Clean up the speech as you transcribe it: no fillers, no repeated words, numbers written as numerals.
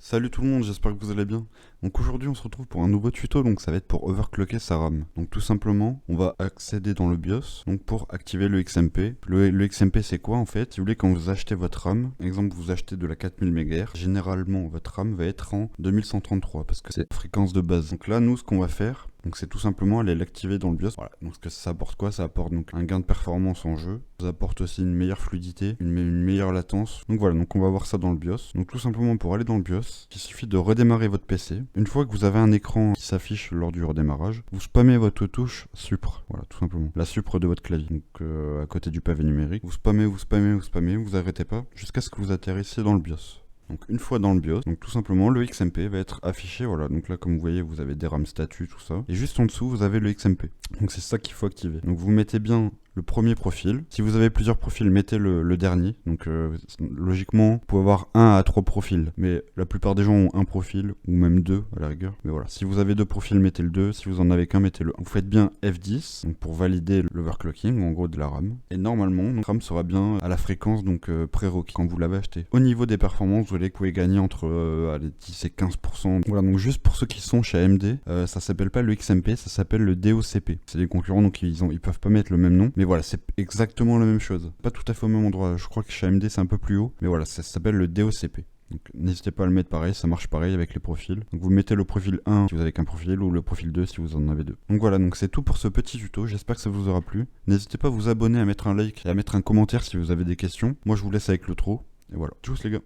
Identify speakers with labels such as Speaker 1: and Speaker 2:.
Speaker 1: Salut tout le monde, j'espère que vous allez bien. Donc aujourd'hui on se retrouve pour un nouveau tuto, donc ça va être pour overclocker sa RAM. Donc tout simplement, on va accéder dans le BIOS donc pour activer le XMP. Le XMP c'est quoi en fait? Si vous voulez, quand vous achetez votre RAM, exemple vous achetez de la 4000 MHz, généralement votre RAM va être en 2133 parce que c'est la fréquence de base. Donc là nous ce qu'on va faire, donc c'est tout simplement aller l'activer dans le BIOS. Voilà, donc ça apporte quoi? Ça apporte donc un gain de performance en jeu, ça apporte aussi une meilleure fluidité, une meilleure latence. Donc voilà, donc on va voir ça dans le BIOS. Donc tout simplement pour aller dans le BIOS, il suffit de redémarrer votre PC. Une fois que vous avez un écran qui s'affiche lors du redémarrage, vous spammez votre touche Supre. Voilà, tout simplement. La Supre de votre clavier. Donc à côté du pavé numérique. Vous spammez, vous arrêtez pas jusqu'à ce que vous atterrissiez dans le BIOS. Donc une fois dans le BIOS, donc tout simplement le XMP va être affiché, voilà, donc là comme vous voyez vous avez des RAM statut, tout ça, et juste en dessous vous avez le XMP, donc c'est ça qu'il faut activer. Donc vous mettez bien le premier profil, si vous avez plusieurs profils mettez le dernier, donc logiquement vous pouvez avoir 1 à 3 profils, mais la plupart des gens ont un profil, ou même 2 à la rigueur, mais voilà, si vous avez 2 profils mettez le 2, si vous en avez qu'un mettez le 1. Vous faites bien F10, donc pour valider l'overclocking en gros de la RAM, et normalement la RAM sera bien à la fréquence donc pré-requis quand vous l'avez acheté. Au niveau des performances, vous pouvez gagner entre 10 et 15%. Voilà, donc juste pour ceux qui sont chez AMD, ça s'appelle pas le XMP, ça s'appelle le DOCP. C'est des concurrents, donc ils peuvent pas mettre le même nom. Mais voilà, c'est exactement la même chose. Pas tout à fait au même endroit. Je crois que chez AMD c'est un peu plus haut. Mais voilà, ça s'appelle le DOCP. Donc n'hésitez pas à le mettre pareil, ça marche pareil avec les profils. Donc vous mettez le profil 1 si vous avez qu'un profil ou le profil 2 si vous en avez deux. Donc voilà, donc c'est tout pour ce petit tuto, j'espère que ça vous aura plu. N'hésitez pas à vous abonner, à mettre un like et à mettre un commentaire si vous avez des questions. Moi je vous laisse avec le l'outro. Et voilà, tchuss les gars.